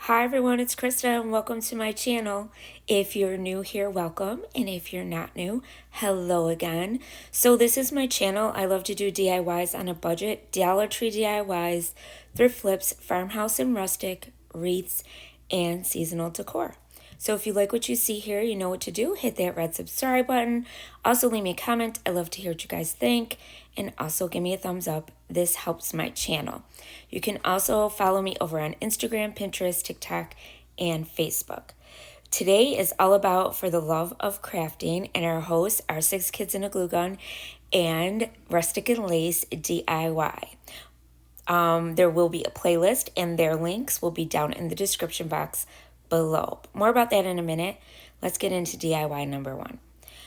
Hi everyone, it's Krista and welcome to my channel. If you're new here, welcome. And if you're not new, hello again. So this is my channel. I love to do DIYs on a budget, Dollar Tree DIYs, thrift flips, farmhouse and rustic, wreaths, and seasonal decor. So if you like what you see here, you know what to do. Hit that red subscribe button. Also leave me a comment. I love to hear what you guys think. And also give me a thumbs up. This helps my channel. You can also follow me over on Instagram, Pinterest, TikTok, and Facebook. Today is all about For the Love of Crafting, and our hosts are Six Kids and a Glue Gun and Rustic and Lace DIY. There will be a playlist, and their links will be down in the description box below. More about that in a minute. Let's get into DIY number one.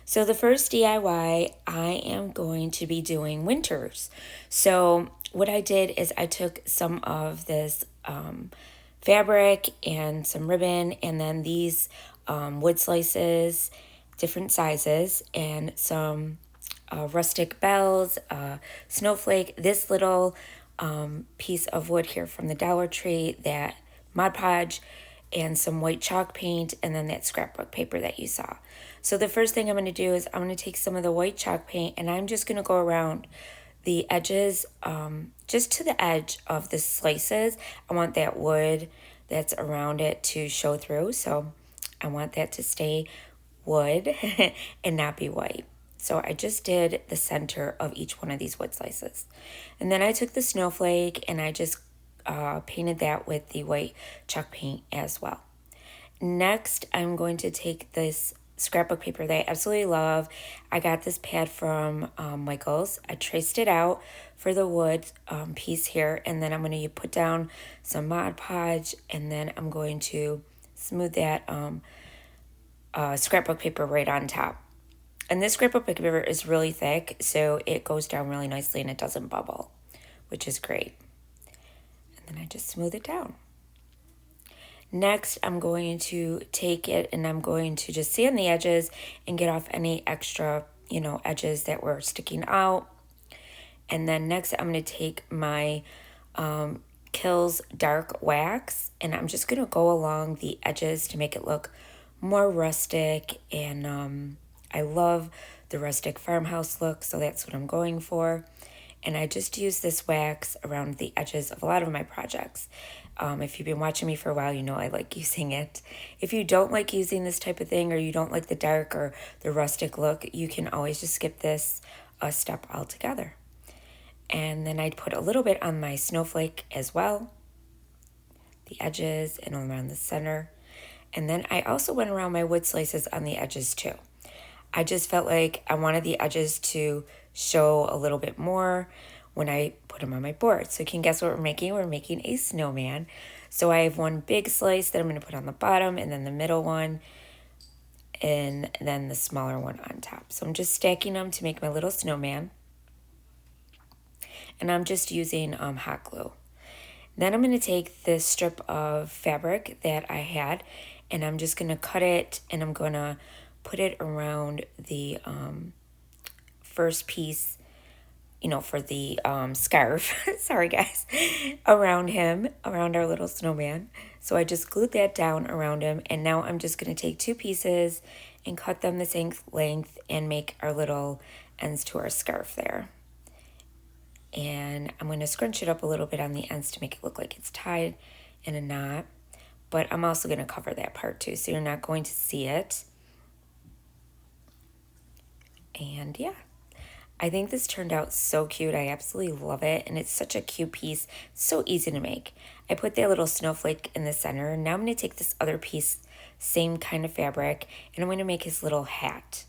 So the first DIY, I am going to be doing winters. So what I did is I took some of this fabric and some ribbon, and then these wood slices, different sizes, and some rustic bells, snowflake, this little piece of wood here from the Dollar Tree, that Mod Podge, and some white chalk paint, and then that scrapbook paper that you saw. So the first thing I'm going to do is I'm going to take some of the white chalk paint, and I'm just going to go around the edges, just to the edge of the slices. I want that wood that's around it to show through, so I want that to stay wood and not be white. So I just did the center of each one of these wood slices. And then I took the snowflake and I just painted that with the white chalk paint as well. Next, I'm going to take this scrapbook paper that I absolutely love. I got this pad from Michael's. I traced it out for the wood piece here, and then I'm going to put down some Mod Podge, and then I'm going to smooth that scrapbook paper right on top. And this scrapbook paper is really thick, so it goes down really nicely and it doesn't bubble, which is great. And then I just smooth it down. Next, I'm going to take it and I'm going to just sand the edges and get off any extra, edges that were sticking out. And then next, I'm going to take my Kills Dark Wax, and I'm just going to go along the edges to make it look more rustic. And I love the rustic farmhouse look, so that's what I'm going for. And I just use this wax around the edges of a lot of my projects. If you've been watching me for a while, you know I like using it. If you don't like using this type of thing, or you don't like the dark or the rustic look, you can always just skip this step altogether. And then I'd put a little bit on my snowflake as well, the edges and around the center. And then I also went around my wood slices on the edges too. I just felt like I wanted the edges to show a little bit more when I put them on my board. So you can guess what we're making. We're making a snowman. So I have one big slice that I'm going to put on the bottom, and then the middle one, and then the smaller one on top. So I'm just stacking them to make my little snowman. And I'm just using hot glue. Then I'm going to take this strip of fabric that I had, and I'm just going to cut it, and I'm going to put it around the first piece, for the scarf. Sorry, guys. Around him, around our little snowman. So I just glued that down around him, and now I'm just going to take two pieces and cut them the same length and make our little ends to our scarf there. And I'm going to scrunch it up a little bit on the ends to make it look like it's tied in a knot. But I'm also going to cover that part too, so you're not going to see it. And yeah, I think this turned out so cute. I absolutely love it. And it's such a cute piece. It's so easy to make. I put that little snowflake in the center. Now I'm going to take this other piece, same kind of fabric, and I'm going to make his little hat.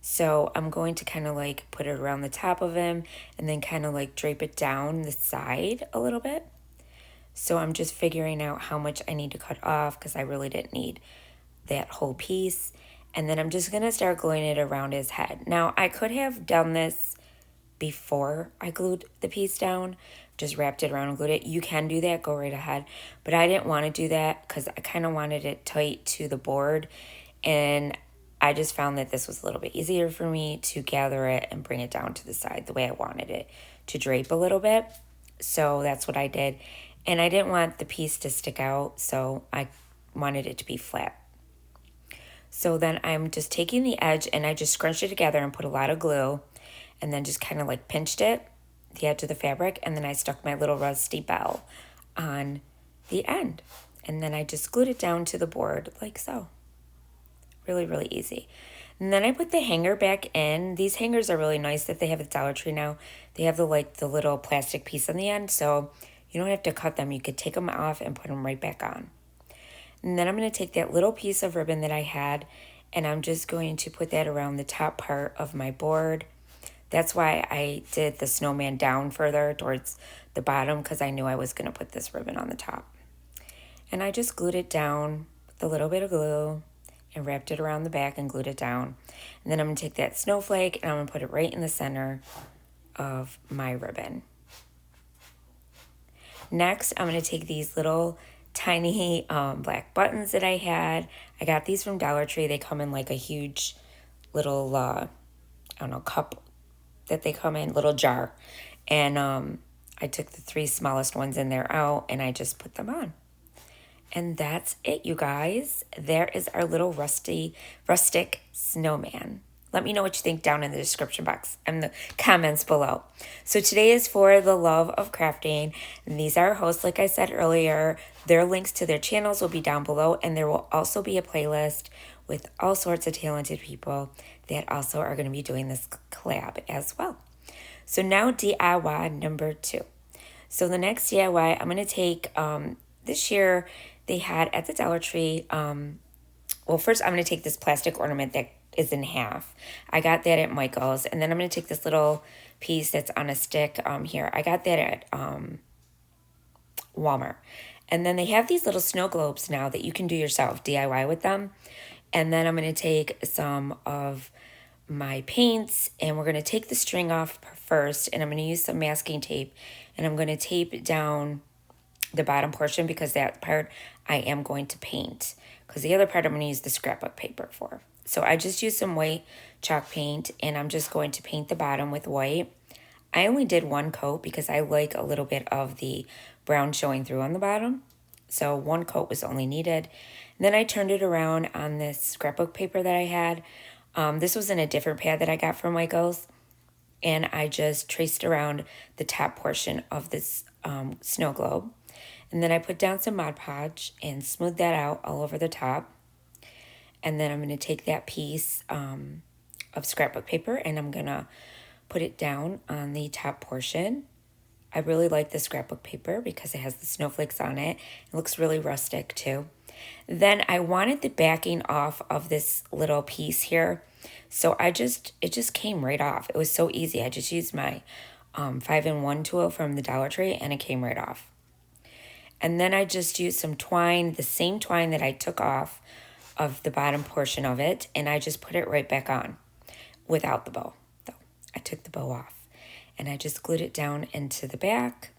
So I'm going to kind of like put it around the top of him and then kind of like drape it down the side a little bit. So I'm just figuring out how much I need to cut off because I really didn't need that whole piece. And then I'm just going to start gluing it around his head. Now, I could have done this before I glued the piece down, just wrapped it around and glued it. You can do that, go right ahead. But I didn't want to do that because I kind of wanted it tight to the board. And I just found that this was a little bit easier for me to gather it and bring it down to the side the way I wanted it to drape a little bit. So that's what I did. And I didn't want the piece to stick out, so I wanted it to be flat. So then I'm just taking the edge and I just scrunched it together and put a lot of glue and then just kind of like pinched it, the edge of the fabric, and then I stuck my little rusty bell on the end. And then I just glued it down to the board like so. Really, really easy. And then I put the hanger back in. These hangers are really nice that they have at Dollar Tree now. They have the little plastic piece on the end, so you don't have to cut them. You could take them off and put them right back on. And then I'm going to take that little piece of ribbon that I had, and I'm just going to put that around the top part of my board. That's why I did the snowman down further towards the bottom, because I knew I was going to put this ribbon on the top. And I just glued it down with a little bit of glue and wrapped it around the back and glued it down. And then I'm going to take that snowflake and I'm going to put it right in the center of my ribbon. Next, I'm going to take these little tiny black buttons that I had. I got these from Dollar Tree. They come in like a huge little, I don't know, cup that they come in, little jar. And I took the 3 smallest ones in there out and I just put them on. And that's it, you guys. There is our little rustic snowman. Let me know what you think down in the description box and the comments below. So today is for the love of crafting. And these are our hosts, like I said earlier. Their links to their channels will be down below. And there will also be a playlist with all sorts of talented people that also are going to be doing this collab as well. So now DIY number 2. So the next DIY I'm going to take this year. They had at the Dollar Tree, well, first I'm going to take this plastic ornament that is in half. I got that at Michael's. And then I'm going to take this little piece that's on a stick here. I got that at Walmart. And then they have these little snow globes now that you can do yourself, DIY with them. And then I'm going to take some of my paints and we're going to take the string off first. And I'm going to use some masking tape and I'm going to tape down the bottom portion because that part I am going to paint, because the other part I'm going to use the scrapbook paper for. So I just used some white chalk paint and I'm just going to paint the bottom with white. I only did 1 coat because I like a little bit of the brown showing through on the bottom. So 1 coat was only needed. And then I turned it around on this scrapbook paper that I had. This was in a different pad that I got from Michael's. And I just traced around the top portion of this snow globe. And then I put down some Mod Podge and smoothed that out all over the top. And then I'm going to take that piece of scrapbook paper and I'm going to put it down on the top portion. I really like the scrapbook paper because it has the snowflakes on it. It looks really rustic too. Then I wanted the backing off of this little piece here. So it just came right off. It was so easy. I just used my 5-in-1 tool from the Dollar Tree and it came right off. And then I just used some twine, the same twine that I took off of the bottom portion of it, and I just put it right back on without the bow, though. I took the bow off, and I just glued it down into the back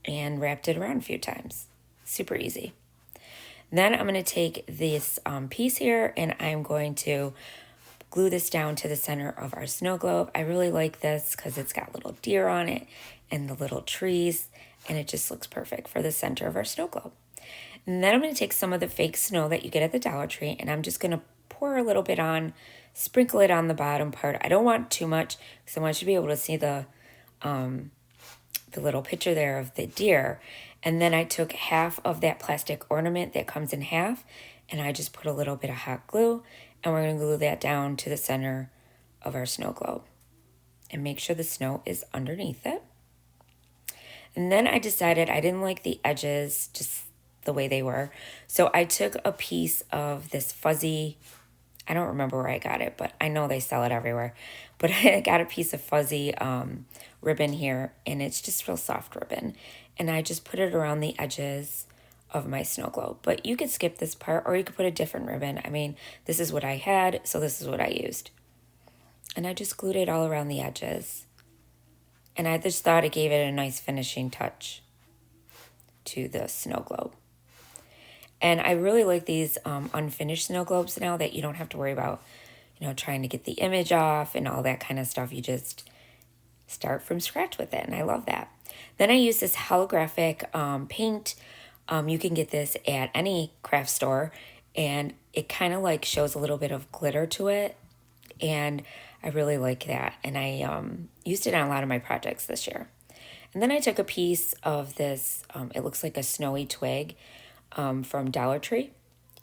and wrapped it around a few times. Super easy. Then I'm going to take this piece here, and I'm going to glue this down to the center of our snow globe. I really like this because it's got little deer on it and the little trees, and it just looks perfect for the center of our snow globe. And then I'm going to take some of the fake snow that you get at the Dollar Tree, and I'm just going to pour a little bit on, sprinkle it on the bottom part. I don't want too much because I want you to be able to see the little picture there of the deer. And then I took half of that plastic ornament that comes in half, and I just put a little bit of hot glue, and we're going to glue that down to the center of our snow globe. And make sure the snow is underneath it. And then I decided I didn't like the edges just the way they were. So I took a piece of this fuzzy, I don't remember where I got it, but I know they sell it everywhere. But I got a piece of fuzzy ribbon here, and it's just real soft ribbon. And I just put it around the edges of my snow globe. But you could skip this part, or you could put a different ribbon. I mean, this is what I had, so this is what I used. And I just glued it all around the edges. And I just thought it gave it a nice finishing touch to the snow globe. And I really like these unfinished snow globes now that you don't have to worry about, trying to get the image off and all that kind of stuff. You just start from scratch with it, and I love that. Then I use this holographic paint. You can get this at any craft store, and it kind of like shows a little bit of glitter to it, and I really like that. And I used it on a lot of my projects this year. And then I took a piece of this, it looks like a snowy twig from Dollar Tree,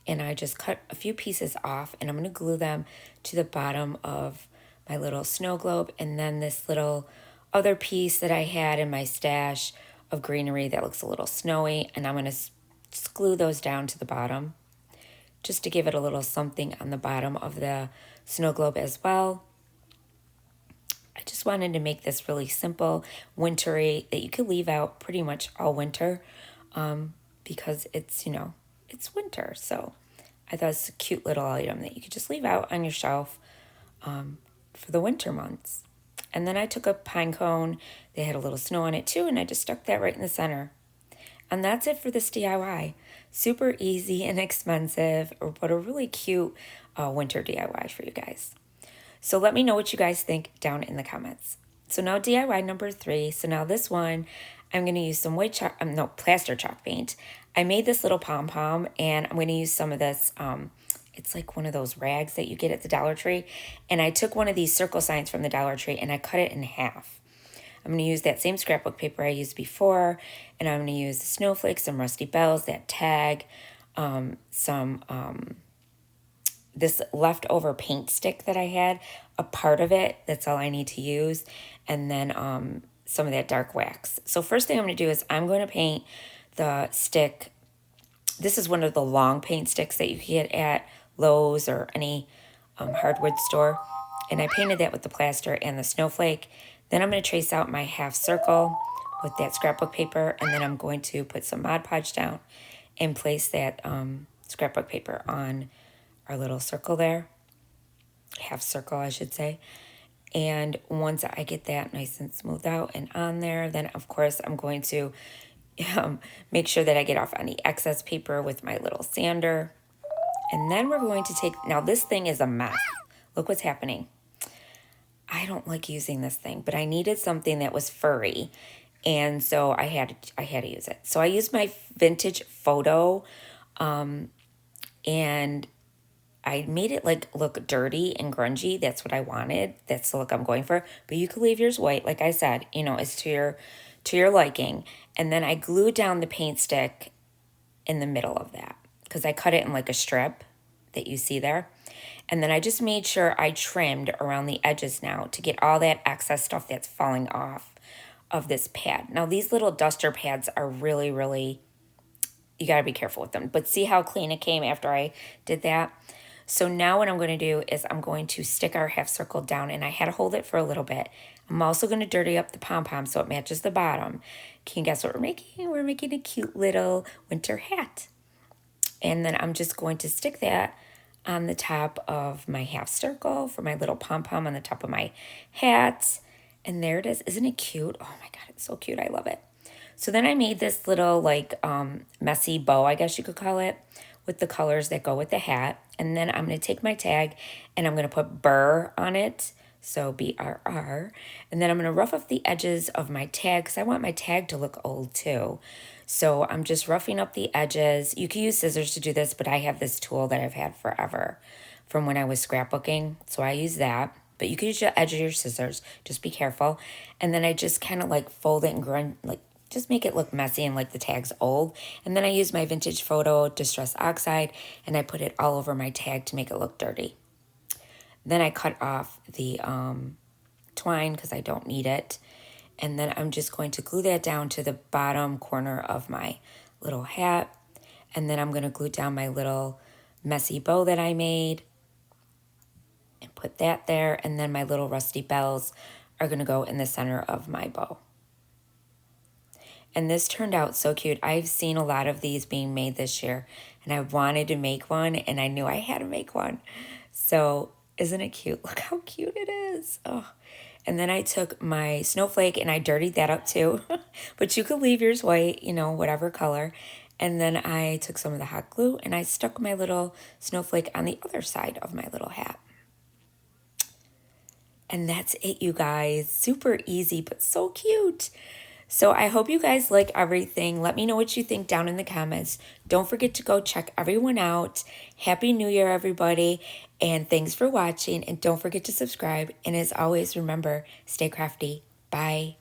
and I just cut a few pieces off, and I'm going to glue them to the bottom of my little snow globe. And then this little other piece that I had in my stash of greenery that looks a little snowy, and I'm going to just glue those down to the bottom just to give it a little something on the bottom of the snow globe as well. I just wanted to make this really simple, wintry, that you could leave out pretty much all winter because it's, you know, it's winter. So I thought it's a cute little item that you could just leave out on your shelf for the winter months. And then I took a pine cone. They had a little snow on it too, and I just stuck that right in the center. And that's it for this DIY. Super easy and inexpensive, but a really cute winter DIY for you guys. So let me know what you guys think down in the comments. So now DIY number 3. So now this one, I'm going to use some plaster chalk paint. I made this little pom-pom, and I'm going to use some of this. It's like one of those rags that you get at the Dollar Tree. And I took one of these circle signs from the Dollar Tree, and I cut it in half. I'm going to use that same scrapbook paper I used before, and I'm going to use the snowflakes, some rusty bells, that tag, this leftover paint stick that I had, a part of it, that's all I need to use, and then some of that dark wax. So first thing I'm going to do is I'm going to paint the stick. This is one of the long paint sticks that you can get at Lowe's or any hardwood store, and I painted that with the plaster and the snowflake. Then I'm going to trace out my half circle with that scrapbook paper, and then I'm going to put some Mod Podge down and place that scrapbook paper on our little circle there, half circle I should say. And once I get that nice and smoothed out and on there, then of course I'm going to make sure that I get off any excess paper with my little sander. And then we're going to take, now this thing is a mess. Look what's happening. I don't like using this thing, but I needed something that was furry, and so I had to use it. So I used my vintage photo, and I made it like look dirty and grungy. That's what I wanted. That's the look I'm going for. But you could leave yours white, like I said. You know, it's to your liking. And then I glued down the paint stick in the middle of that because I cut it in like a strip that you see there. And then I just made sure I trimmed around the edges now to get all that excess stuff that's falling off of this pad. Now, these little duster pads are really, really, you got to be careful with them. But see how clean it came after I did that? So now what I'm going to do is I'm going to stick our half circle down, and I had to hold it for a little bit. I'm also going to dirty up the pom-pom so it matches the bottom. Can you guess what we're making? We're making a cute little winter hat. And then I'm just going to stick that on the top of my half circle for my little pom-pom on the top of my hat. And there it is. Isn't it cute? Oh my God, it's so cute. I love it. So then I made this little like messy bow, I guess you could call it, with the colors that go with the hat. And then I'm going to take my tag and I'm going to put burr on it. So BRR. And then I'm going to rough up the edges of my tag because I want my tag to look old too. So I'm just roughing up the edges. You can use scissors to do this, but I have this tool that I've had forever from when I was scrapbooking. So I use that. But you can use the edge of your scissors. Just be careful. And then I just kind of like fold it and just make it look messy and like the tag's old. And then I use my vintage photo Distress Oxide and I put it all over my tag to make it look dirty. Then I cut off the twine because I don't need it. And then I'm just going to glue that down to the bottom corner of my little hat. And then I'm going to glue down my little messy bow that I made and put that there. And then my little rusty bells are going to go in the center of my bow. And this turned out so cute. I've seen a lot of these being made this year, and I wanted to make one, and I knew I had to make one. So isn't it cute? Look how cute it is. Oh. And then I took my snowflake and I dirtied that up too. But you could leave yours white, you know, whatever color. And then I took some of the hot glue and I stuck my little snowflake on the other side of my little hat. And that's it, you guys. Super easy, but so cute. So I hope you guys like everything. Let me know what you think down in the comments. Don't forget to go check everyone out. Happy New Year, everybody. And thanks for watching. And don't forget to subscribe. And as always, remember, stay crafty. Bye.